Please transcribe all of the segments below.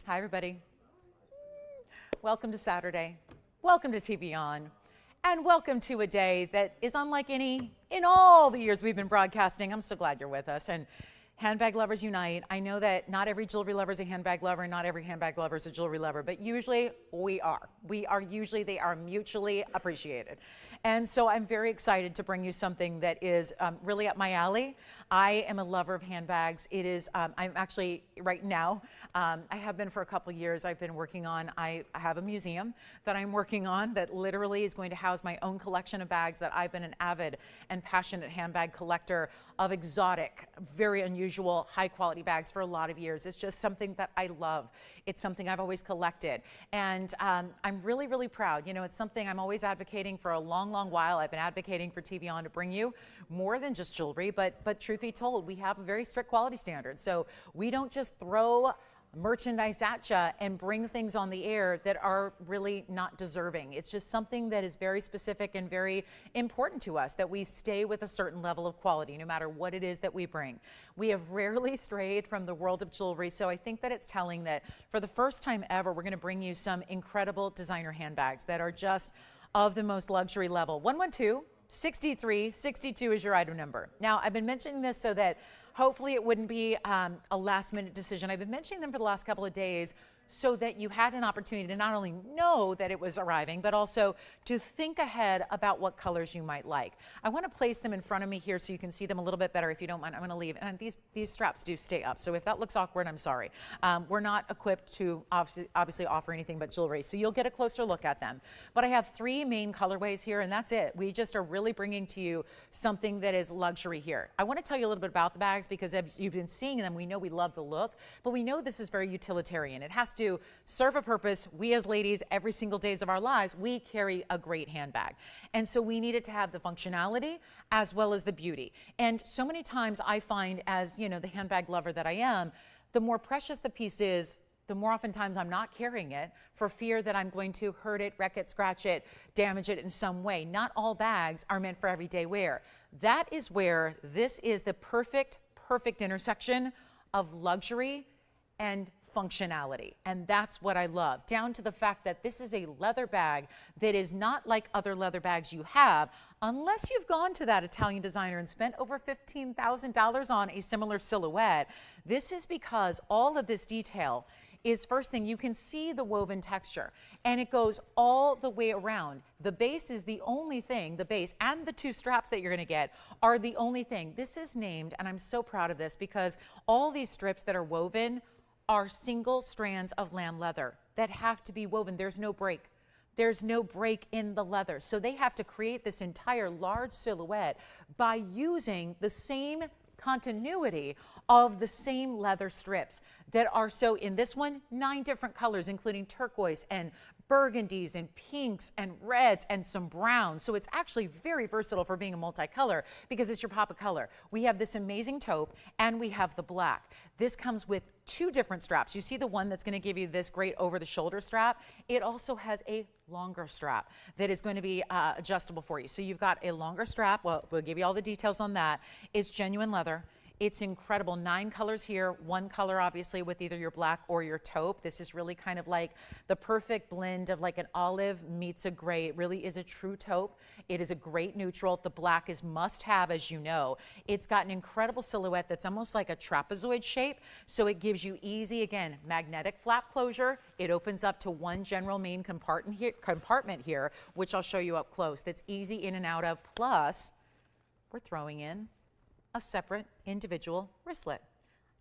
Hi, everybody. Welcome to Saturday. Welcome to TV On. And welcome to a day that is unlike any in all the years we've been broadcasting. I'm so glad you're with us. And handbag lovers unite. I know that not every jewelry lover is a handbag lover and not every handbag lover is a jewelry lover, but usually we are. They are mutually appreciated. And so I'm very excited to bring you something that is really up my alley. I am a lover of handbags. It is, I'm actually right now, I have been for a couple years. I've been working on, I have a museum that I'm working on that literally is going to house my own collection of bags that I've been an avid and passionate handbag collector of exotic, very unusual, high quality bags for a lot of years. It's just something that I love. It's something I've always collected. And I'm really, really proud. You know, it's something I'm always advocating for a long, long while. I've been advocating for TV On to bring you more than just jewelry, but truth be told, we have a very strict quality standard. So we don't just throw merchandise at you and bring things on the air that are really not deserving. It's just something that is very specific and very important to us, that we stay with a certain level of quality no matter what it is that we bring. We have rarely strayed from the world of jewelry, so I think that it's telling that for the first time ever, we're going to bring you some incredible designer handbags that are just of the most luxury level. 112-6362 is your item number. Now, I've been mentioning this so that hopefully it wouldn't be a last minute decision. I've been mentioning them for the last couple of days so that you had an opportunity to not only know that it was arriving, but also to think ahead about what colors you might like. I want to place them in front of me here so you can see them a little bit better. If you don't mind, I'm going to leave. And these straps do stay up, so if that looks awkward, I'm sorry. We're not equipped to obviously offer anything but jewelry, so you'll get a closer look at them. But I have three main colorways here, and that's it. We just are really bringing to you something that is luxury here. I want to tell you a little bit about the bags because as you've been seeing them, we know we love the look, but we know this is very utilitarian. It has to serve a purpose. We as ladies, every single days of our lives, we carry a great handbag. And so we need it to have the functionality as well as the beauty. And so many times I find, as you know, the handbag lover that I am, the more precious the piece is, the more oftentimes I'm not carrying it for fear that I'm going to hurt it, wreck it, scratch it, damage it in some way. Not all bags are meant for everyday wear. That is where this is the perfect intersection of luxury and functionality. And that's what I love, down to the fact that this is a leather bag that is not like other leather bags you have, unless you've gone to that Italian designer and spent over $15,000 on a similar silhouette. This is because all of this detail is, first thing, you can see the woven texture, and it goes all the way around. The base is the only thing, the base and the two straps that you're going to get are the only thing. This is named, and I'm so proud of this, because all these strips that are woven are single strands of lamb leather that have to be woven. There's no break. There's no break in the leather. So they have to create this entire large silhouette by using the same continuity of the same leather strips that are, so in this one, 9 different colors, including turquoise and burgundies and pinks and reds and some browns. So it's actually very versatile for being a multicolor because it's your pop of color. We have this amazing taupe and we have the black. This comes with 2 different straps. You see the one that's going to give you this great over-the-shoulder strap. It also has a longer strap that is going to be adjustable for you. So you've got a longer strap. Well, we'll give you all the details on that. It's genuine leather. It's incredible. 9 colors here, 1 color obviously with either your black or your taupe. This is really kind of like the perfect blend of like an olive meets a gray. It really is a true taupe. It is a great neutral. The black is must have, as you know. It's got an incredible silhouette that's almost like a trapezoid shape. So it gives you easy, again, magnetic flap closure. It opens up to one general main compartment here, which I'll show you up close. That's easy in and out of. Plus, we're throwing in a separate individual wristlet.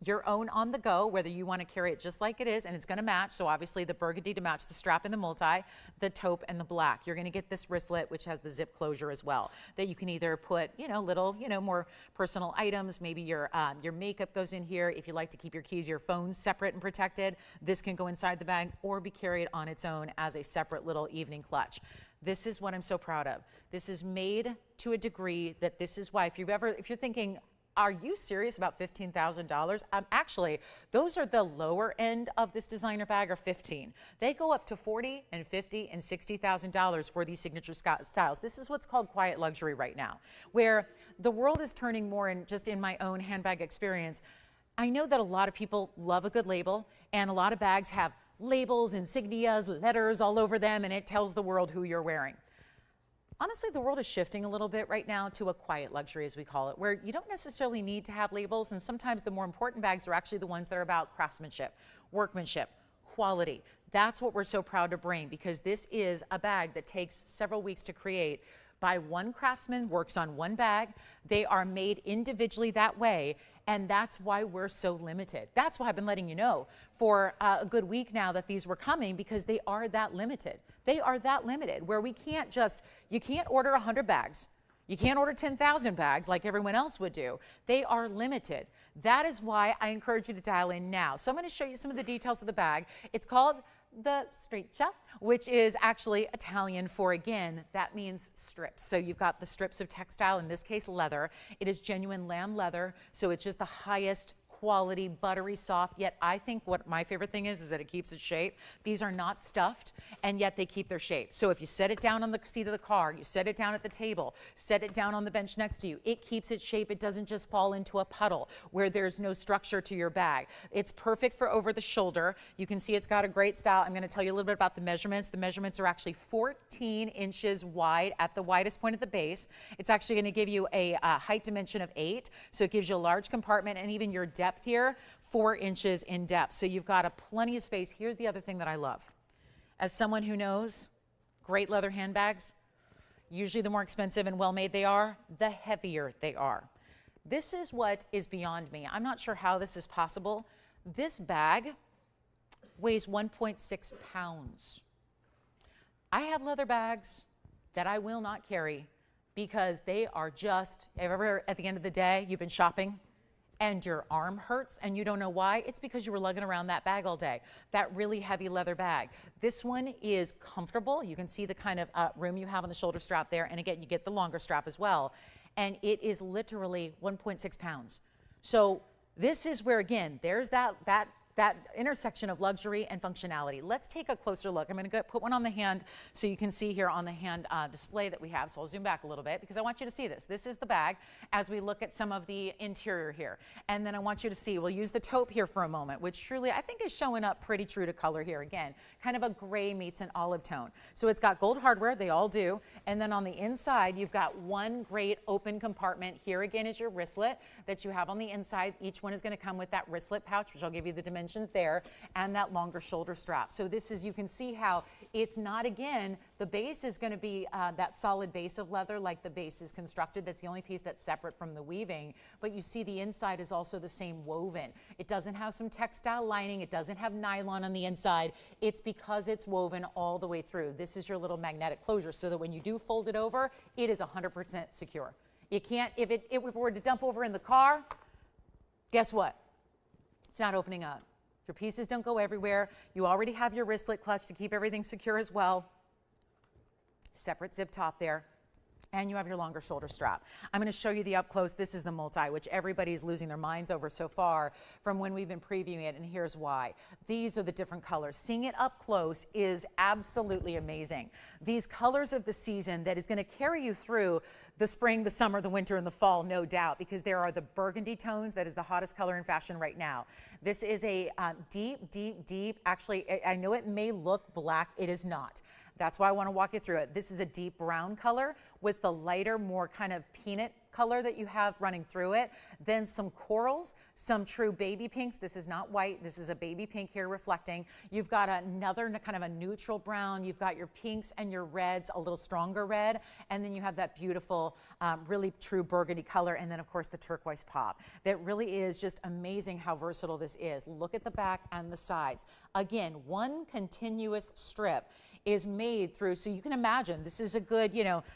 Your own on the go, whether you want to carry it just like it is, and it's going to match. So obviously the burgundy to match the strap and the multi, the taupe and the black. You're going to get this wristlet, which has the zip closure as well, that you can either put, you know, little, you know, more personal items. Maybe your makeup goes in here. If you like to keep your keys, your phones separate and protected, this can go inside the bag or be carried on its own as a separate little evening clutch. This is what I'm so proud of. This is made to a degree that this is why, if you're thinking, are you serious about $15,000? Actually, those are the lower end of this designer bag, or 15. They go up to 40 and 50 and $60,000 for these signature styles. This is what's called quiet luxury right now, where the world is turning more, and just in my own handbag experience, I know that a lot of people love a good label And a lot of bags have labels, insignias, letters all over them, and it tells the world who you're wearing. Honestly, the world is shifting a little bit right now to a quiet luxury, as we call it, where you don't necessarily need to have labels, and sometimes the more important bags are actually the ones that are about craftsmanship, workmanship, quality. That's what we're so proud to bring, because this is a bag that takes several weeks to create by one craftsman, works on one bag. They are made individually that way, and that's why we're so limited. That's why I've been letting you know for a good week now that these were coming, because they are that limited. They are that limited, where we can't just, you can't order 100 bags. You can't order 10,000 bags like everyone else would do. They are limited. That is why I encourage you to dial in now. So I'm going to show you some of the details of the bag. It's called the Striscia, which is actually Italian for, again, that means strips. So you've got the strips of textile, in this case leather. It is genuine lamb leather, so it's just the highest quality, buttery soft, yet I think what my favorite thing is that it keeps its shape. These are not stuffed, and yet they keep their shape. So if you set it down on the seat of the car, you set it down at the table, set it down on the bench next to you, it keeps its shape. It doesn't just fall into a puddle where there's no structure to your bag. It's perfect for over the shoulder. You can see it's got a great style. I'm going to tell you a little bit about the measurements. The measurements are actually 14 inches wide at the widest point at the base. It's actually going to give you a height dimension of 8, so it gives you a large compartment, and even your depth here, 4 inches in depth. So you've got a plenty of space. Here's the other thing that I love. As someone who knows great leather handbags, usually the more expensive and well-made they are, the heavier they are. This is what is beyond me. I'm not sure how this is possible. This bag weighs 1.6 pounds. I have leather bags that I will not carry because they are just, ever at the end of the day, you've been shopping and your arm hurts and you don't know why, it's because you were lugging around that bag all day, that really heavy leather bag. This one is comfortable. You can see the kind of room you have on the shoulder strap there, and again, you get the longer strap as well, and it is literally 1.6 pounds. So this is where, again, there's that intersection of luxury and functionality. Let's take a closer look. I'm going to go put one on the hand so you can see here on the hand display that we have. So I'll zoom back a little bit because I want you to see this. This is the bag as we look at some of the interior here. And then I want you to see, we'll use the taupe here for a moment, which truly I think is showing up pretty true to color here. Again, kind of a gray meets an olive tone. So it's got gold hardware, they all do. And then on the inside, you've got one great open compartment. Here again is your wristlet that you have on the inside. Each one is going to come with that wristlet pouch, which I'll give you the dimensions there, and that longer shoulder strap. So this is, you can see how it's not, again, the base is going to be that solid base of leather like the base is constructed. That's the only piece that's separate from the weaving, but you see the inside is also the same woven. It doesn't have some textile lining. It doesn't have nylon on the inside. It's because it's woven all the way through. This is your little magnetic closure so that when you do fold it over, it is 100% secure. You can't, if it were to dump over in the car, guess what? It's not opening up. Your pieces don't go everywhere. You already have your wristlet clutch to keep everything secure as well. Separate zip top there. And you have your longer shoulder strap. I'm going to show you the up close. This is the multi, which everybody's losing their minds over so far from when we've been previewing it, and here's why. These are the different colors. Seeing it up close is absolutely amazing. These colors of the season that is going to carry you through the spring, the summer, the winter, and the fall, no doubt, because there are the burgundy tones. That is the hottest color in fashion right now. This is a deep, actually, I know it may look black. It is not. That's why I want to walk you through it. This is a deep brown color with the lighter, more kind of peanut color that you have running through it. Then some corals, some true baby pinks. This is not white. This is a baby pink here reflecting. You've got another kind of a neutral brown. You've got your pinks and your reds, a little stronger red. And then you have that beautiful, really true burgundy color. And then, of course, the turquoise pop. That really is just amazing how versatile this is. Look at the back and the sides. Again, one continuous strip is made through, so you can imagine this is a good,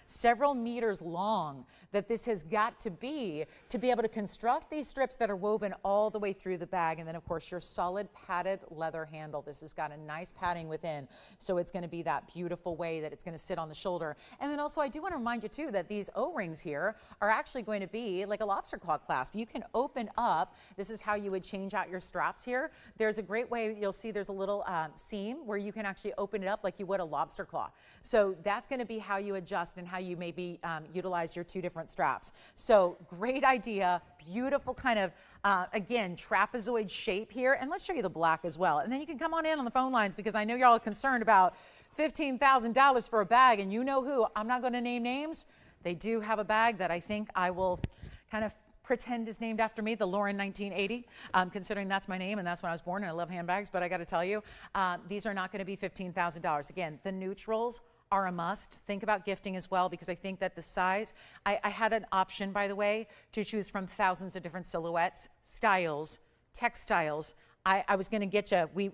several meters long that this has got to be able to construct these strips that are woven all the way through the bag. And then, of course, your solid padded leather handle. This has got a nice padding within, so it's going to be that beautiful way that it's going to sit on the shoulder. And then also, I do want to remind you, too, that these O-rings here are actually going to be like a lobster claw clasp. You can open up. This is how you would change out your straps here. There's a great way. You'll see there's a little seam where you can actually open it up like you would a lobster claw. So that's going to be how you adjust and how you maybe utilize your two different straps. So great idea, beautiful kind of Again, trapezoid shape here. And let's show you the black as well. And then you can come on in on the phone lines because I know y'all are concerned about $15,000 for a bag. And you know who, I'm not going to name names. They do have a bag that I think I will kind of pretend is named after me, the Lauren 1980, considering that's my name and that's when I was born and I love handbags. But I got to tell you, these are not going to be $15,000. Again, the neutrals are a must. Think about gifting as well, because I think that the size, I had an option, by the way, to choose from thousands of different silhouettes, styles, textiles. I was going to get you,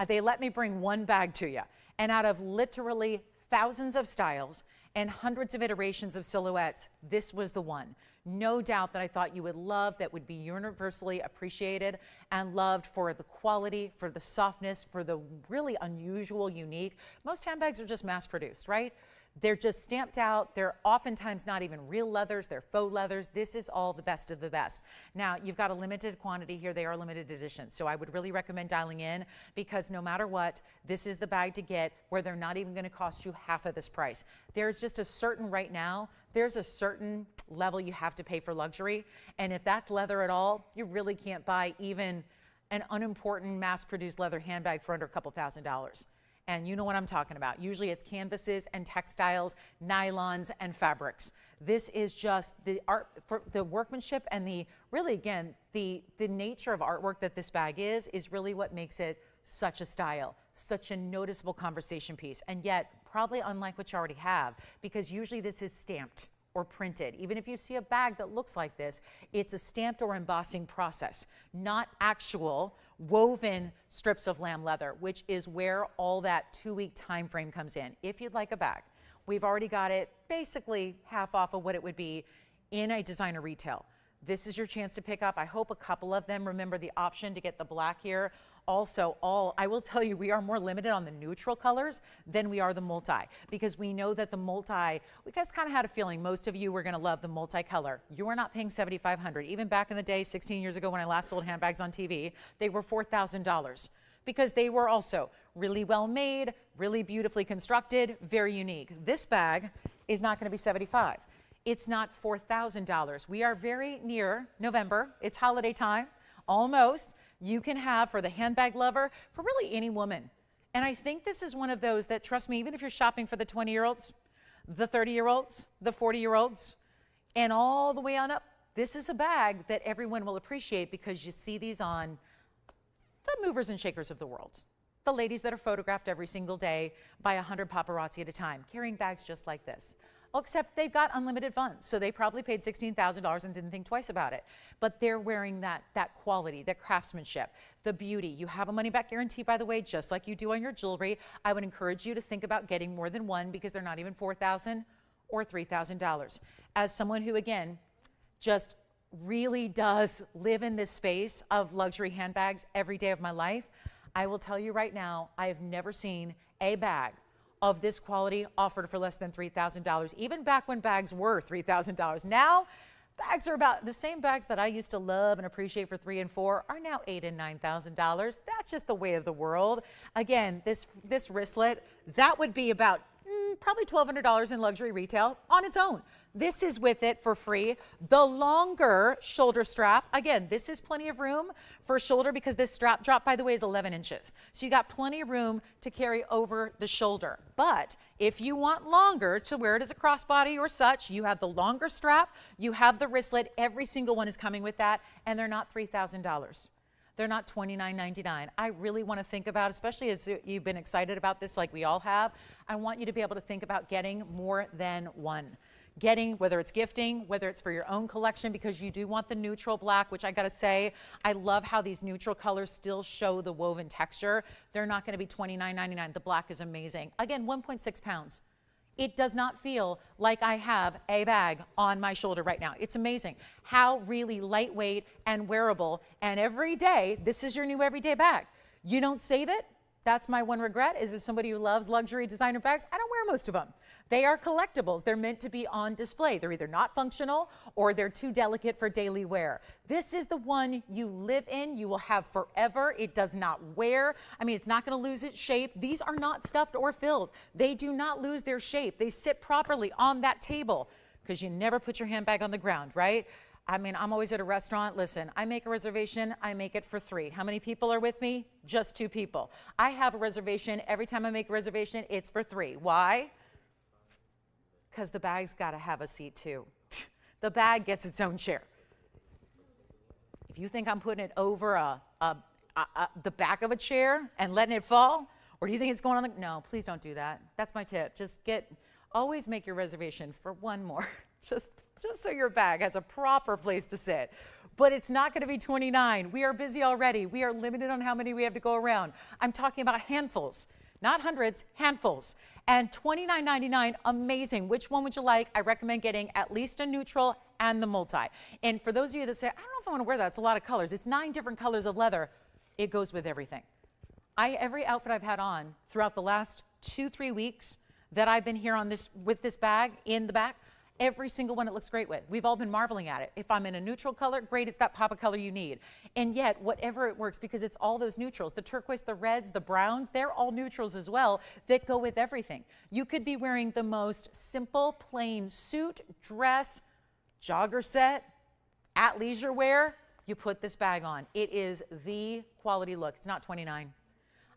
they let me bring one bag to you. And out of literally thousands of styles and hundreds of iterations of silhouettes, this was the one. No doubt that I thought you would love, that would be universally appreciated and loved for the quality, for the softness, for the really unusual, unique. Most handbags are just mass produced, right? They're just stamped out. They're oftentimes not even real leathers. They're faux leathers. This is all the best of the best. Now, you've got a limited quantity here. They are limited editions. So I would really recommend dialing in, because no matter what, this is the bag to get where they're not even going to cost you half of this price. There's just a certain, right now, there's a certain level you have to pay for luxury. And if that's leather at all, you really can't buy even an unimportant mass-produced leather handbag for under a couple $1,000s. And you know what I'm talking about. Usually it's canvases and textiles, nylons and fabrics. This is just the art, for the workmanship, and the really, again, the nature of artwork that this bag is really what makes it such a style, such a noticeable conversation piece. And yet probably unlike what you already have, because usually this is stamped or printed. Even if you see a bag that looks like this, it's a stamped or embossing process, not actual woven strips of lamb leather, which is where all that 2-week time frame comes in. If you'd like a bag, we've already got it basically half off of what it would be in a designer retail. This is your chance to pick up, I hope, a couple of them. Remember the option to get the black here. Also, I will tell you, we are more limited on the neutral colors than we are the multi, because we know that the multi, we guys kind of had a feeling most of you were going to love the multicolor. You are not paying $7,500. Even back in the day, 16 years ago when I last sold handbags on TV, they were $4,000 because they were also really well made, really beautifully constructed, very unique. This bag is not going to be $75,000. It's not $4,000. We are very near November. It's holiday time, almost. You can have, for the handbag lover, for really any woman. And I think this is one of those that, trust me, even if you're shopping for the 20-year-olds, the 30-year-olds, the 40-year-olds, and all the way on up, this is a bag that everyone will appreciate, because you see these on the movers and shakers of the world. The ladies that are photographed every single day by 100 paparazzi at a time, carrying bags just like this. Well, except they've got unlimited funds, so they probably paid $16,000 and didn't think twice about it. But they're wearing that quality, that craftsmanship, the beauty. You have a money-back guarantee, by the way, just like you do on your jewelry. I would encourage you to think about getting more than one, because they're not even $4,000 or $3,000. As someone who, again, just really does live in this space of luxury handbags every day of my life, I will tell you right now, I have never seen a bag of this quality offered for less than $3,000, even back when bags were $3,000. Now, bags are about the same. Bags that I used to love and appreciate for $3,000 and $4,000 are now $8,000 and $9,000. That's just the way of the world. Again, this wristlet, that would be about probably $1,200 in luxury retail on its own. This is with it for free. The longer shoulder strap, again, this is plenty of room for shoulder, because this strap drop, by the way, is 11 inches. So you got plenty of room to carry over the shoulder. But if you want longer to wear it as a crossbody or such, you have the longer strap, you have the wristlet. Every single one is coming with that, and they're not $3,000. They're not $29.99. I really want to think about, especially as you've been excited about this like we all have, I want you to be able to think about getting more than one. Getting, whether it's gifting, whether it's for your own collection, because you do want the neutral black, which I gotta say, I love how these neutral colors still show the woven texture. They're not gonna be $29.99. The black is amazing. Again, 1.6 pounds. It does not feel like I have a bag on my shoulder right now. It's amazing how really lightweight and wearable, and every day, this is your new everyday bag. You don't save it. That's my one regret, is as somebody who loves luxury designer bags, I don't wear most of them. They are collectibles. They're meant to be on display. They're either not functional or they're too delicate for daily wear. This is the one you live in, you will have forever. It does not wear. I mean, it's not going to lose its shape. These are not stuffed or filled. They do not lose their shape. They sit properly on that table, because you never put your handbag on the ground, right? I mean, I'm always at a restaurant. Listen, I make a reservation, I make it for 3. How many people are with me? Just 2 people. I have a reservation. Every time I make a reservation, it's for 3. Why? Because the bag's got to have a seat too. The bag gets its own chair. If you think I'm putting it over the back of a chair and letting it fall, or do you think it's going on the, no, please don't do that. That's my tip. Just always make your reservation for 1 more. Just so your bag has a proper place to sit. But it's not going to be 29. We are busy already. We are limited on how many we have to go around. I'm talking about handfuls, not hundreds, handfuls. And $29.99, amazing. Which one would you like? I recommend getting at least a neutral and the multi. And for those of you that say, I don't know if I want to wear that, it's a lot of colors. It's 9 different colors of leather. It goes with everything. Every outfit I've had on throughout the last 2-3 weeks that I've been here on this with this bag in the back, every single one it looks great with. We've all been marveling at it. If I'm in a neutral color, great, it's that pop of color you need. And yet, whatever it works, because it's all those neutrals, the turquoise, the reds, the browns, they're all neutrals as well that go with everything. You could be wearing the most simple, plain suit, dress, jogger set, athleisure wear, you put this bag on. It is the quality look. It's not $29.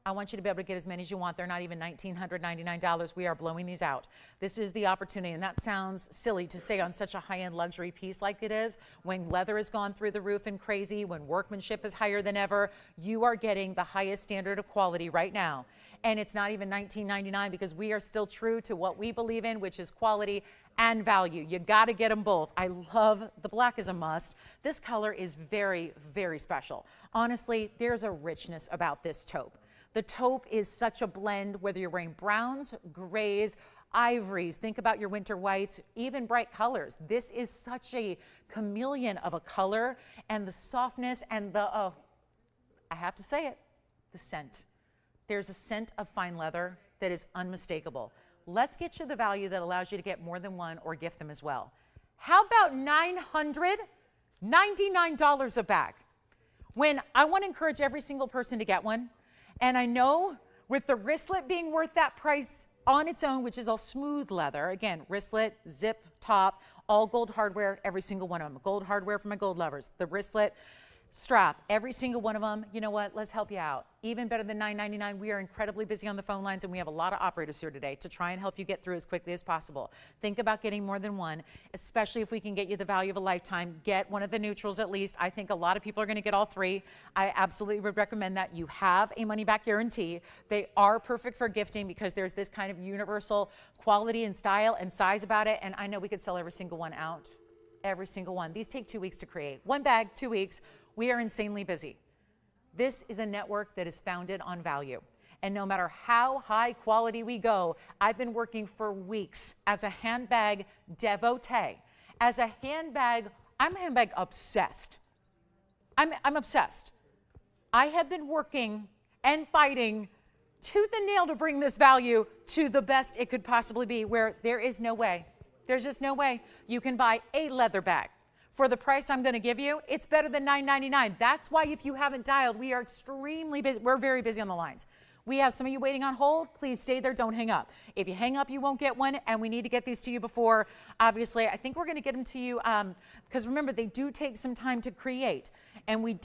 I want you to be able to get as many as you want. They're not even $1,999. We are blowing these out. This is the opportunity, and that sounds silly to say on such a high-end luxury piece like it is. When leather has gone through the roof and crazy, when workmanship is higher than ever, you are getting the highest standard of quality right now. And it's not even $19.99 because we are still true to what we believe in, which is quality and value. You got to get them both. I love the black is a must. This color is very, very special. Honestly, there's a richness about this taupe. The taupe is such a blend, whether you're wearing browns, grays, ivories, think about your winter whites, even bright colors. This is such a chameleon of a color, and the softness and the, I have to say it, the scent. There's a scent of fine leather that is unmistakable. Let's get you the value that allows you to get more than one or gift them as well. How about $999 a bag? When I want to encourage every single person to get one, and I know with the wristlet being worth that price on its own, which is all smooth leather, again, wristlet, zip, top, all gold hardware, every single one of them. Gold hardware for my gold lovers. The wristlet, strap, every single one of them. You know what? Let's help you out. Even better than $9.99. We are incredibly busy on the phone lines, and we have a lot of operators here today to try and help you get through as quickly as possible. Think about getting more than one, especially if we can get you the value of a lifetime. Get one of the neutrals at least. I think a lot of people are going to get all 3. I absolutely would recommend that. You have a money-back guarantee. They are perfect for gifting because there's this kind of universal quality and style and size about it, and I know we could sell every single one out. Every single one. These take 2 weeks to create. One bag, 2 weeks. We are insanely busy. This is a network that is founded on value. And no matter how high quality we go, I've been working for weeks as a handbag devotee. As a handbag, I'm handbag obsessed. I'm obsessed. I have been working and fighting tooth and nail to bring this value to the best it could possibly be, where there is no way. There's just no way you can buy a leather bag for the price I'm going to give you. It's better than $9.99. That's why if you haven't dialed, we are extremely busy. We're very busy on the lines. We have some of you waiting on hold. Please stay there. Don't hang up. If you hang up, you won't get one, and we need to get these to you before, obviously. I think we're going to get them to you because remember, they do take some time to create, and we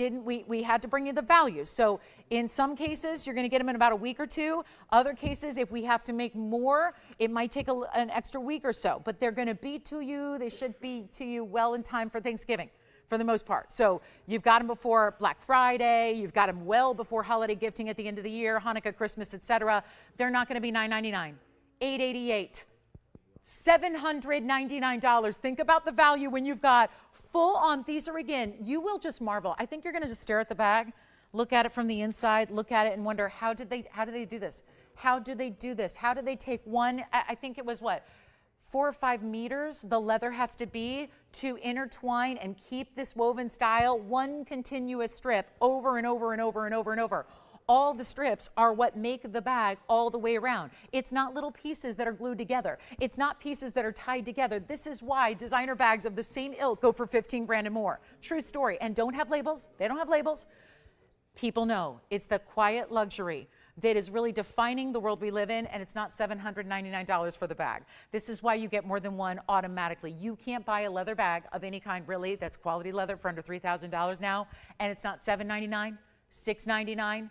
had to bring you the values. So in some cases, you're going to get them in about a week or 2. Other cases, if we have to make more, it might take an extra week or so, but they're going to be to you. They should be to you well in time for Thanksgiving, for the most part. So you've got them before Black Friday, you've got them well before holiday gifting at the end of the year, Hanukkah, Christmas, etc. They're not going to be $9.99, $888, $799. Think about the value when you've got full on. These are, again, you will just marvel. I think you're going to just stare at the bag, look at it from the inside, look at it and wonder, how did they do this? How do they do this? How did they take one, I think it was what, 4 or 5 meters the leather has to be to intertwine and keep this woven style, one continuous strip over and over and over and over and over. All the strips are what make the bag all the way around. It's not little pieces that are glued together. It's not pieces that are tied together. This is why designer bags of the same ilk go for 15 grand and more. True story. And don't have labels. They don't have labels. People know it's the quiet luxury. that is really defining the world we live in, and it's not $799 for the bag. This is why you get more than one automatically. You can't buy a leather bag of any kind, really, that's quality leather for under $3,000 now, and it's not $799, $699,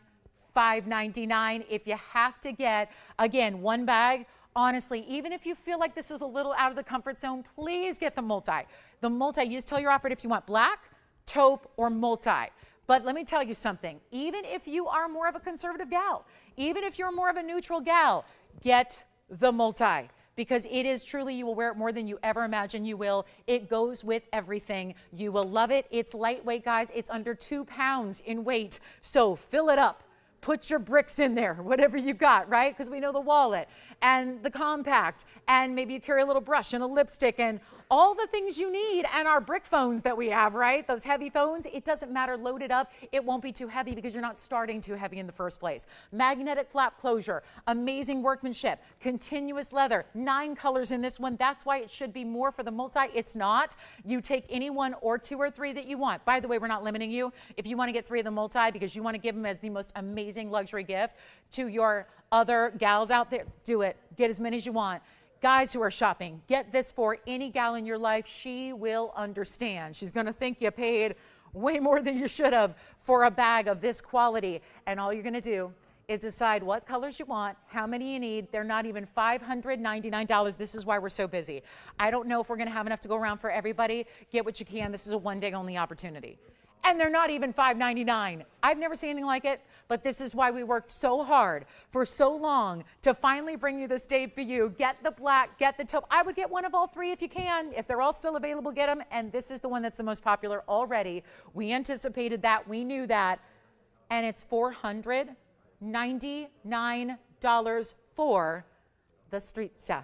$599. If you have to get, again, one bag, honestly, even if you feel like this is a little out of the comfort zone, please get the multi. The multi, you just tell your operator if you want black, taupe, or multi. But let me tell you something, even if you are more of a conservative gal, even if you're more of a neutral gal, get the multi. Because it is truly, you will wear it more than you ever imagine you will. It goes with everything. You will love it. It's lightweight, guys. It's under 2 pounds in weight. So fill it up. Put your bricks in there, whatever you got, right? Because we know the wallet and the compact, and maybe you carry a little brush and a lipstick and all the things you need, and our brick phones that we have, right? Those heavy phones, it doesn't matter, load it up. It won't be too heavy because you're not starting too heavy in the first place. Magnetic flap closure, amazing workmanship, continuous leather, 9 colors in this one. That's why it should be more for the multi. It's not. You take any 1 or 2 or 3 that you want. By the way, we're not limiting you. If you want to get 3 of the multi because you want to give them as the most amazing luxury gift to your other gals out there, do it. Get as many as you want. Guys who are shopping, get this for any gal in your life. She will understand. She's going to think you paid way more than you should have for a bag of this quality. And all you're going to do is decide what colors you want, how many you need. They're not even $599. This is why we're so busy. I don't know if we're going to have enough to go around for everybody. Get what you can. This is a one-day only opportunity. And they're not even $599. I've never seen anything like it, but this is why we worked so hard for so long to finally bring you this debut. Get the black, get the taupe. I would get one of all 3 if you can. If they're all still available, get them. And this is the one that's the most popular already. We anticipated that. We knew that. And it's $499 for the Striscia.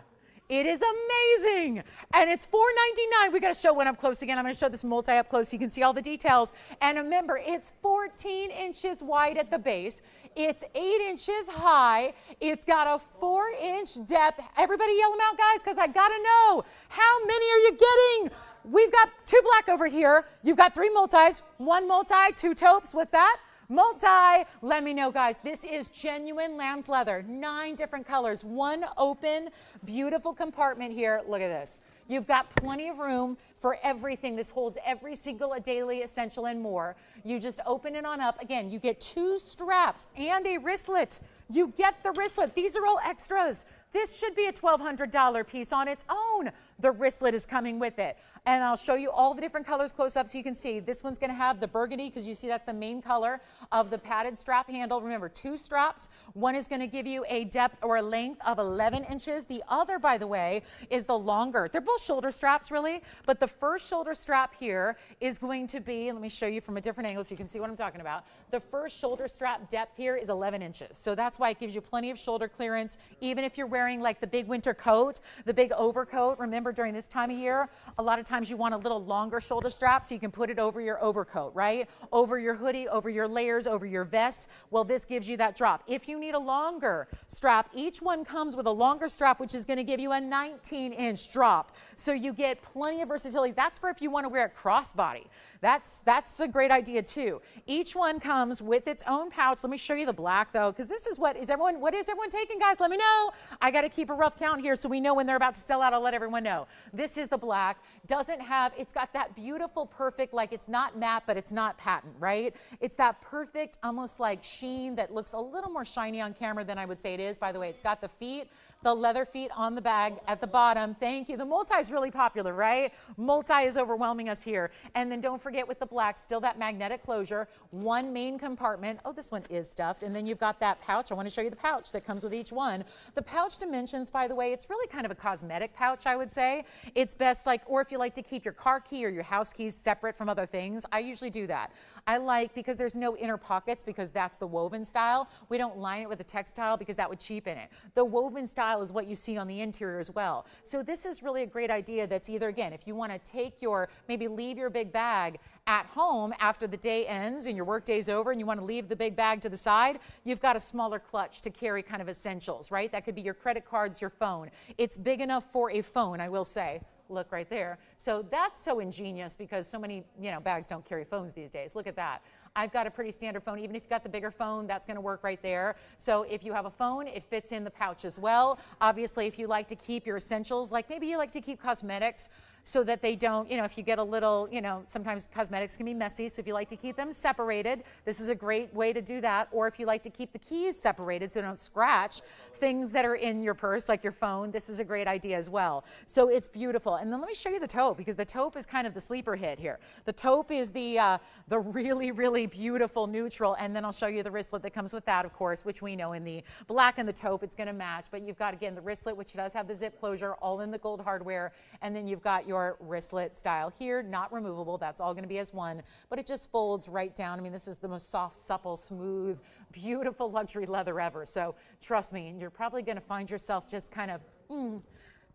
It is amazing, and it's $499. We got to show one up close again. I'm going to show this multi up close so you can see all the details. And remember, it's 14 inches wide at the base. It's 8 inches high. It's got a 4-inch depth. Everybody yell them out, guys, because I got to know, how many are you getting? We've got 2 black over here. You've got 3 multis, 1 multi, 2 taupes. What's that? Multi. Let me know, guys. This is genuine lamb's leather. 9 different colors. 1 open, beautiful compartment here. Look at this. You've got plenty of room for everything. This holds every single daily essential and more. You just open it on up. Again, you get 2 straps and a wristlet. You get the wristlet. These are all extras. This should be a $1,200 piece on its own. The wristlet is coming with it. And I'll show you all the different colors close up so you can see. This one's going to have the burgundy because you see that's the main color of the padded strap handle. Remember, 2 straps. One is going to give you a depth or a length of 11 inches. The other, by the way, is the longer. They're both shoulder straps, really. But the first shoulder strap here is going to be, let me show you from a different angle so you can see what I'm talking about. The first shoulder strap depth here is 11 inches. So that's why it gives you plenty of shoulder clearance, even if you're wearing like the big winter coat, the big overcoat. Remember, during this time of year, a lot of times you want a little longer shoulder strap so you can put it over your overcoat, right? Over your hoodie, over your layers, over your vests. Well, this gives you that drop. If you need a longer strap, each one comes with a longer strap, which is going to give you a 19-inch drop. So you get plenty of versatility. That's for if you want to wear a crossbody. That's a great idea too. Each one comes with its own pouch. Let me show you the black though, because this is what is everyone taking, guys? Let me know. I got to keep a rough count here so we know when they're about to sell out. I'll let everyone know. This is the black. It's got that beautiful, perfect, like it's not matte, but it's not patent, right? It's that perfect, almost like sheen that looks a little more shiny on camera than I would say it is. By the way, it's got the feet, the leather feet on the bag at the bottom. Thank you. The multi is really popular, right? Multi is overwhelming us here. And then don't forget with the black, still that magnetic closure, 1 main compartment. Oh, this one is stuffed. And then you've got that pouch. I want to show you the pouch that comes with each one. The pouch dimensions, by the way, it's really kind of a cosmetic pouch, I would say. It's best or if you like to keep your car key or your house keys separate from other things, I usually do that. I like, because there's no inner pockets, because that's the woven style. We don't line it with a textile because that would cheapen it. The woven style is what you see on the interior as well. So this is really a great idea that's either, again, if you want to maybe leave your big bag at home after the day ends and your work day's over and you want to leave the big bag to the side, you've got a smaller clutch to carry kind of essentials, right? That could be your credit cards, your phone. It's big enough for a phone, I will say. Look right there. So that's so ingenious because so many, bags don't carry phones these days. Look at that. I've got a pretty standard phone. Even if you've got the bigger phone, that's going to work right there. So if you have a phone, it fits in the pouch as well. Obviously, if you like to keep your essentials, like maybe you like to keep cosmetics, so that they don't, if you get a little, sometimes cosmetics can be messy. So if you like to keep them separated, this is a great way to do that. Or if you like to keep the keys separated so they don't scratch things that are in your purse, like your phone, this is a great idea as well. So it's beautiful. And then let me show you the taupe, because the taupe is kind of the sleeper hit here. The taupe is the really, really beautiful neutral. And then I'll show you the wristlet that comes with that, of course, which we know in the black and the taupe, it's going to match. But you've got, again, the wristlet, which does have the zip closure, all in the gold hardware. And then you've got your wristlet style here, not removable. That's all going to be as one, but it just folds right down. I mean, this is the most soft, supple, smooth, beautiful luxury leather ever. So trust me, you're probably going to find yourself just kind of,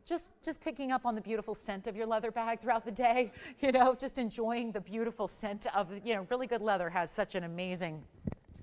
just picking up on the beautiful scent of your leather bag throughout the day, just enjoying the beautiful scent of, really good leather has such an amazing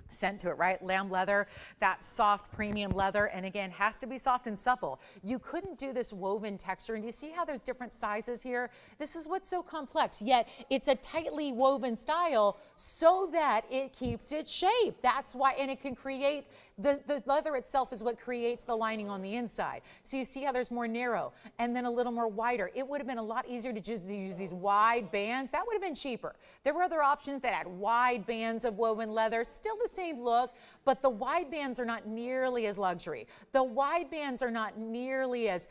scent to it, right? Lamb leather, that soft premium leather, and again, has to be soft and supple. You couldn't do this woven texture, and you see how there's different sizes here? This is what's so complex, yet it's a tightly woven style so that it keeps its shape. That's why, and it can create, the leather itself is what creates the lining on the inside. So you see how there's more narrow and then a little more wider. It would have been a lot easier to just use these wide bands. That would have been cheaper. There were other options that had wide bands of woven leather, still the same look, but the wide bands are not nearly as luxury. The wide bands are not nearly as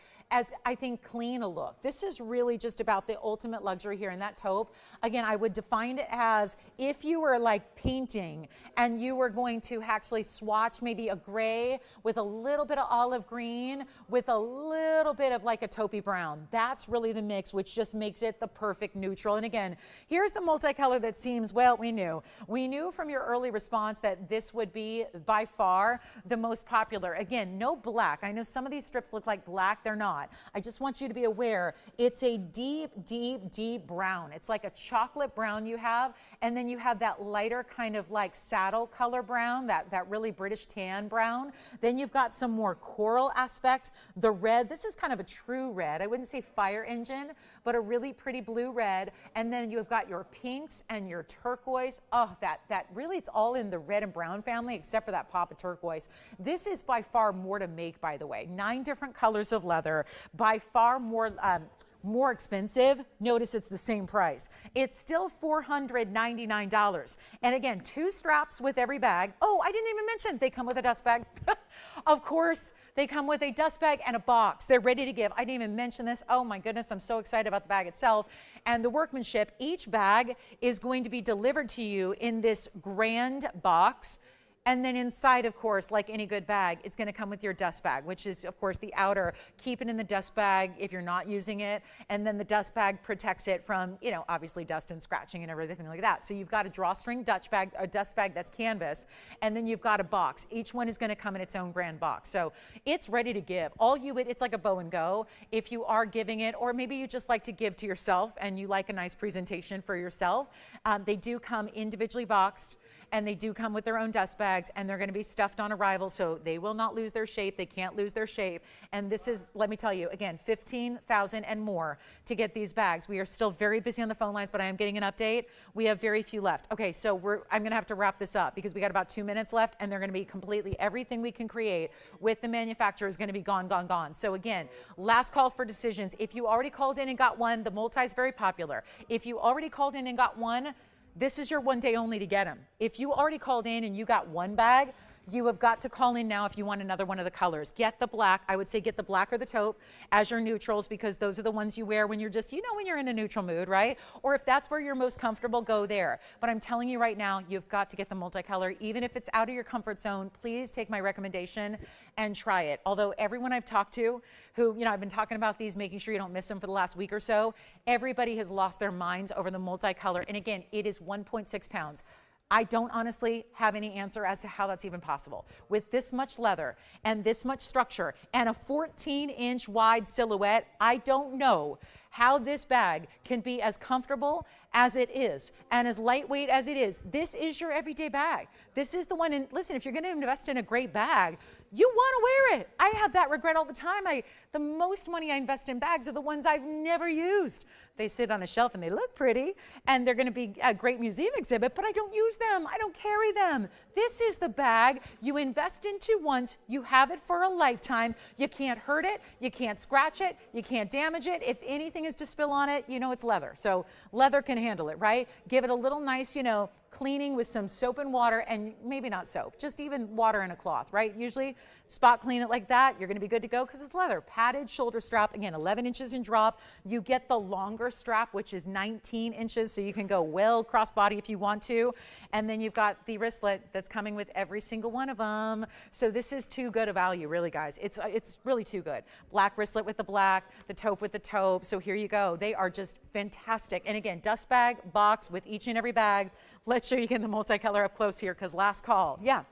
I think clean a look. This is really just about the ultimate luxury here in that taupe. Again, I would define it as if you were like painting and you were going to actually swatch maybe a gray with a little bit of olive green with a little bit of like a taupey brown. That's really the mix, which just makes it the perfect neutral. And again, here's the multicolor that seems, well, we knew from your early response that this would be by far the most popular. Again, no black. I know some of these strips look like black. They're not. I just want you to be aware, it's a deep, deep, deep brown. It's like a chocolate brown you have, and then you have that lighter kind of like saddle color brown, that really British tan brown. Then you've got some more coral aspects. The red, this is kind of a true red. I wouldn't say fire engine, but a really pretty blue red. And then you've got your pinks and your turquoise. Oh, that really, it's all in the red and brown family, except for that pop of turquoise. This is by far more to make, by the way. 9 different colors of leather, by far more expensive. Notice it's the same price. It's still $499. And again, 2 straps with every bag. Oh, I didn't even mention they come with a dust bag. Of course, they come with a dust bag and a box. They're ready to give. I didn't even mention this. Oh my goodness, I'm so excited about the bag itself. And the workmanship, each bag is going to be delivered to you in this grand box. And then inside, of course, like any good bag, it's going to come with your dust bag, which is, of course, the outer. Keep it in the dust bag if you're not using it. And then the dust bag protects it from, obviously dust and scratching and everything like that. So you've got a drawstring dust bag that's canvas, and then you've got a box. Each one is going to come in its own grand box. So it's ready to give. It's like a bow and go if you are giving it, or maybe you just like to give to yourself and you like a nice presentation for yourself. They do come individually boxed. And they do come with their own dust bags, and they're going to be stuffed on arrival, so they will not lose their shape. They can't lose their shape. And this is, let me tell you, again, $15,000 and more to get these bags. We are still very busy on the phone lines, but I am getting an update. We have very few left. Okay, so I'm going to have to wrap this up because we got about 2 minutes left, and they're going to be completely, everything we can create with the manufacturer is going to be gone, gone, gone. So again, last call for decisions. If you already called in and got one, the multi is very popular. If you already called in and got one, this is your one day only to get them. If you already called in and you got one bag, you have got to call in now if you want another one of the colors. Get the black. I would say get the black or the taupe as your neutrals, because those are the ones you wear when you're just, when you're in a neutral mood, right? Or if that's where you're most comfortable, go there. But I'm telling you right now, you've got to get the multicolor. Even if it's out of your comfort zone, please take my recommendation and try it. Although everyone I've talked to who, I've been talking about these, making sure you don't miss them for the last week or so, everybody has lost their minds over the multicolor. And again, it is 1.6 pounds. I don't honestly have any answer as to how that's even possible. With this much leather and this much structure and a 14-inch wide silhouette, I don't know how this bag can be as comfortable as it is and as lightweight as it is. This is your everyday bag. This is the one, and listen, if you're gonna invest in a great bag, you wanna wear it. I have that regret all the time. The most money I invest in bags are the ones I've never used. They sit on a shelf and they look pretty, and they're going to be a great museum exhibit, but I don't use them. I don't carry them. This is the bag you invest into once. You have it for a lifetime. You can't hurt it. You can't scratch it. You can't damage it. If anything is to spill on it, you know it's leather. So leather can handle it, right? Give it a little nice, you know, cleaning with some soap and water, and maybe not soap, just even water and a cloth, right? Usually spot clean it like that, you're gonna be good to go because it's leather. Padded shoulder strap, again, 11 inches in drop. You get the longer strap, which is 19 inches, so you can go well crossbody if you want to. And then you've got the wristlet that's coming with every single one of them. So this is too good a value, really, guys. It's really too good. Black wristlet with the black, the taupe with the taupe. So here you go. They are just fantastic. And again, dust bag, box with each and every bag. Let's show you again the multicolor up close here because last call. Yeah.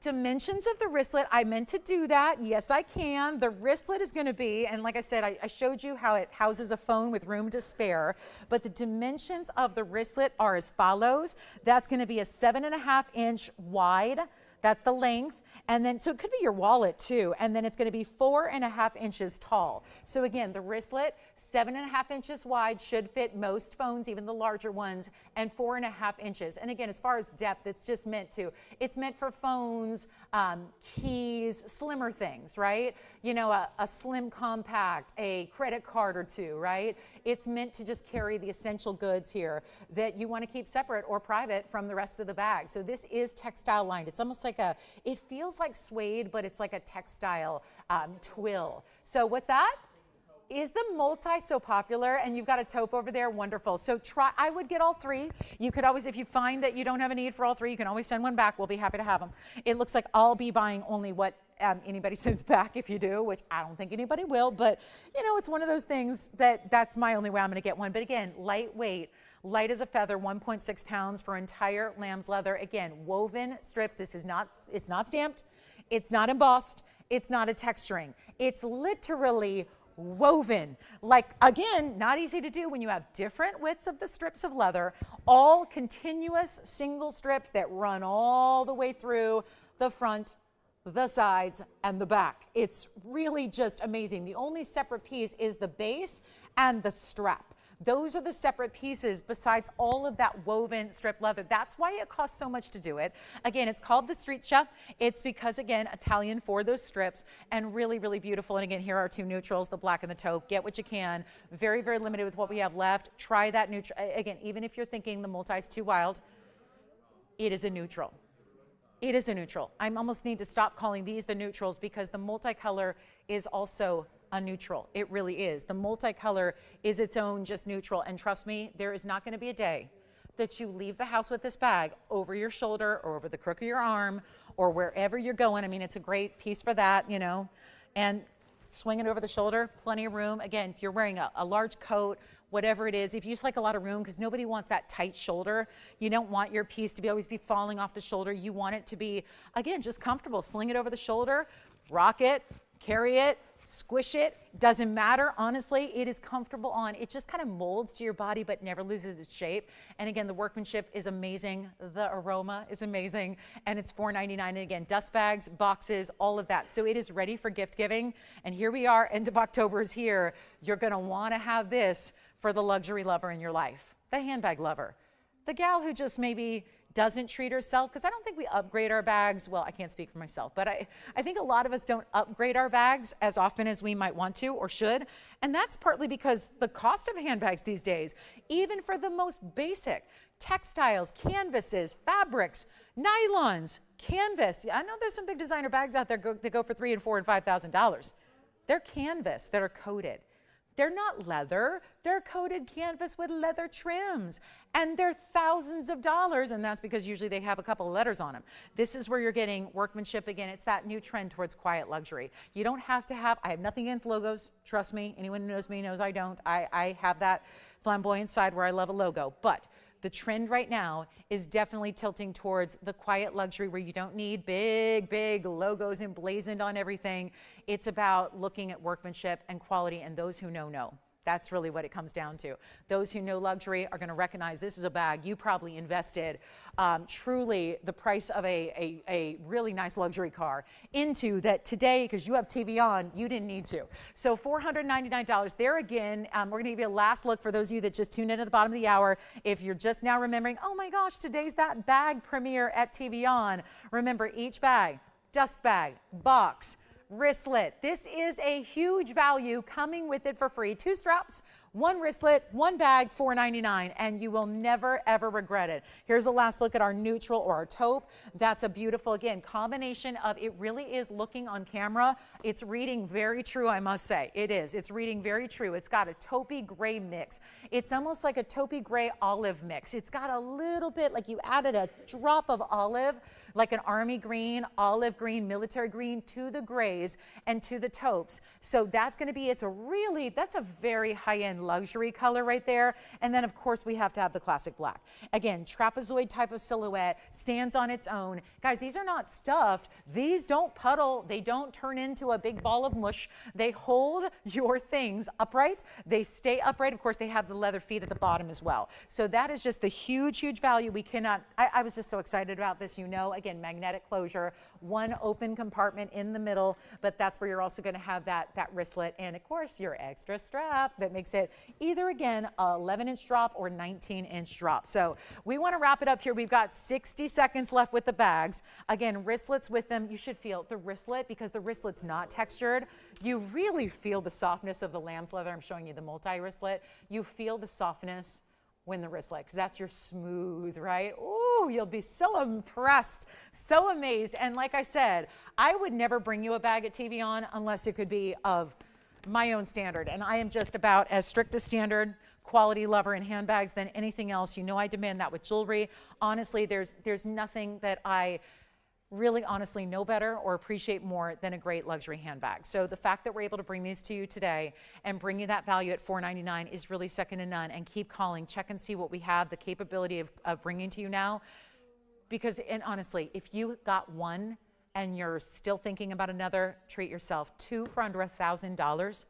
Dimensions of the wristlet, I meant to do that. Yes, I can. The wristlet is going to be, and like I said, I showed you how it houses a phone with room to spare, but the dimensions of the wristlet are as follows. That's going to be a 7.5 inch wide. That's the length. And then, so it could be your wallet too. And then it's going to be 4.5 inches tall. So again, the wristlet, 7.5 inches wide, should fit most phones, even the larger ones, and 4.5 inches. And again, as far as depth, it's just meant to, it's meant for phones, keys, slimmer things, right? You know, a slim compact, a credit card or two, right? It's meant to just carry the essential goods here that you want to keep separate or private from the rest of the bag. So this is textile lined. It's almost like a, it feels like suede, but it's like a textile twill. So with that, is the multi so popular? And you've got a taupe over there, wonderful. So try, I would get all three. You could always, if you find that you don't have a need for all three, you can always send one back. We'll be happy to have them. It looks like I'll be buying only what anybody sends back if you do, which I don't think anybody will, but you know, it's one of those things that that's my only way I'm gonna get one. But again, lightweight, light as a feather, 1.6 pounds for entire lamb's leather. Again, woven strips. This is not, it's not stamped, it's not embossed, it's not a texturing. It's literally woven. Like, again, not easy to do when you have different widths of the strips of leather, all continuous single strips that run all the way through the front, the sides, and the back. It's really just amazing. The only separate piece is the base and the strap. Those are the separate pieces besides all of that woven strip leather. That's why it costs so much to do it. Again, it's called the Striscia. It's because, again, Italian for those strips, and really, really beautiful. And again, here are two neutrals, the black and the taupe. Get what you can. Very, very limited with what we have left. Try that neutral. Again, even if you're thinking the multi's too wild, it is a neutral. It is a neutral. I almost need to stop calling these the neutrals because the multicolor is also a neutral. It really is. The multicolor is its own just neutral. And trust me, there is not going to be a day that you leave the house with this bag over your shoulder or over the crook of your arm or wherever you're going. I mean, it's a great piece for that, you know, and swing it over the shoulder, plenty of room. Again, if you're wearing a large coat, whatever it is, if you just like a lot of room, because nobody wants that tight shoulder, you don't want your piece to always be falling off the shoulder. You want it to be, again, just comfortable. Sling it over the shoulder, rock it, carry it, squish it, doesn't matter. Honestly, it is comfortable on. It just kind of molds to your body, but never loses its shape. And again, the workmanship is amazing. The aroma is amazing. And it's $4.99. And again, dust bags, boxes, all of that. So it is ready for gift giving. And here we are, end of October is here. You're going to want to have this for the luxury lover in your life, the handbag lover, the gal who just maybe doesn't treat herself, because I don't think we upgrade our bags. Well, I can't speak for myself, but I think a lot of us don't upgrade our bags as often as we might want to or should. And that's partly because the cost of handbags these days, even for the most basic textiles, canvases, fabrics, nylons, canvas. I know there's some big designer bags out there that go for $3,000 and $4,000 and $5,000. They're canvas that are coated. They're not leather, they're coated canvas with leather trims, and they're thousands of dollars, and that's because usually they have a couple of letters on them. This is where you're getting workmanship. Again, it's that new trend towards quiet luxury. You don't have to have, I have nothing against logos, trust me, anyone who knows me knows I don't. I have that flamboyant side where I love a logo, but the trend right now is definitely tilting towards the quiet luxury where you don't need big, big logos emblazoned on everything. It's about looking at workmanship and quality, and those who know. That's really what it comes down to. Those who know luxury are going to recognize this is a bag you probably invested truly the price of a really nice luxury car into that today, because you have TV on, you didn't need to. So $499. There again, we're going to give you a last look for those of you that just tuned in at the bottom of the hour. If you're just now remembering, oh my gosh, today's that bag premiere at TV on. Remember, each bag, dust bag, box, wristlet. This is a huge value coming with it for free. 2 straps, 1 wristlet, 1 bag, $4.99, and you will never ever regret it. Here's a last look at our neutral or our taupe. That's a beautiful, again, combination of, it really is looking on camera. It's reading very true, I must say. It is. It's reading very true. It's got a taupey gray mix. It's almost like a taupey gray olive mix. It's got a little bit, like you added a drop of olive, like an army green, olive green, military green to the grays and to the taupes. So that's going to be, that's a very high-end luxury color right there. And then of course we have to have the classic black. Again, trapezoid type of silhouette, stands on its own. Guys, these are not stuffed. These don't puddle. They don't turn into a big ball of mush. They hold your things upright. They stay upright. Of course, they have the leather feet at the bottom as well. So that is just the huge, huge value. We cannot, I was just so excited about this, you know. Again, magnetic closure, 1 open compartment in the middle, but that's where you're also going to have that wristlet and of course your extra strap that makes it either, again, a 11-inch drop or 19-inch drop. So we want to wrap it up here. We've got 60 seconds left with the bags. Again, wristlets with them. You should feel the wristlet, because the wristlet's not textured. You really feel the softness of the lamb's leather. I'm showing you the multi-wristlet. You feel the softness when the wristlet, because that's your smooth, right? Ooh, you'll be so impressed, so amazed. And like I said, I would never bring you a bag at TV on unless it could be of my own standard. And I am just about as strict a standard quality lover in handbags than anything else. You know, I demand that with jewelry. Honestly, there's nothing that I really honestly know better or appreciate more than a great luxury handbag. So the fact that we're able to bring these to you today and bring you that value at $4.99 is really second to none. And keep calling, check and see what we have the capability of bringing to you now. Because, and honestly, if you got one and you're still thinking about another, treat yourself. 2 for under $1,000.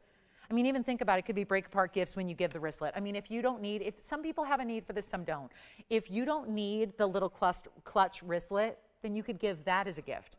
I mean, even think about it. It could be break apart gifts when you give the wristlet. I mean, if you don't need, if some people have a need for this, some don't. If you don't need the little clutch wristlet, then you could give that as a gift.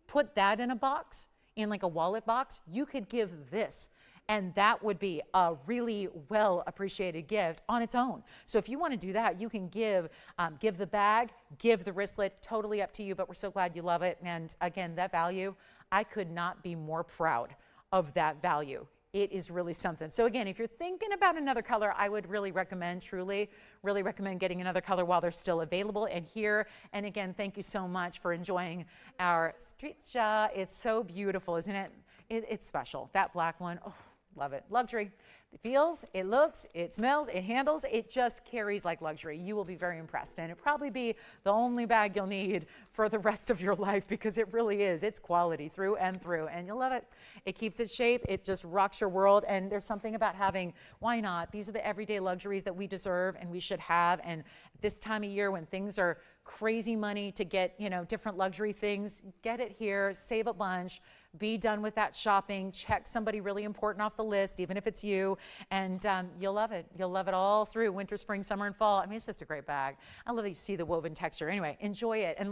Put that in a box, in like a wallet box. You could give this, and that would be a really well appreciated gift on its own. So if you want to do that, you can give the bag, give the wristlet, totally up to you, but we're so glad you love it. And again, that value, I could not be more proud of that value. It is really something. So again, if you're thinking about another color, I would really recommend, truly, really recommend getting another color while they're still available and here. And again, thank you so much for enjoying our Striscia. It's so beautiful, isn't it? It's special. That black one, oh, love it. Luxury. It feels, it looks, it smells, it handles, it just carries like luxury. You will be very impressed, and it'll probably be the only bag you'll need for the rest of your life, because it really is. It's quality through and through, and you'll love it. It keeps its shape. It just rocks your world, and there's something about having, why not? These are the everyday luxuries that we deserve and we should have, and this time of year when things are crazy money to get, you know, different luxury things, get it here, save a bunch, be done with that shopping, check somebody really important off the list, even if it's you, and you'll love it. You'll love it all through winter, spring, summer, and fall. I mean, it's just a great bag. I love that you see the woven texture. Anyway, enjoy it. And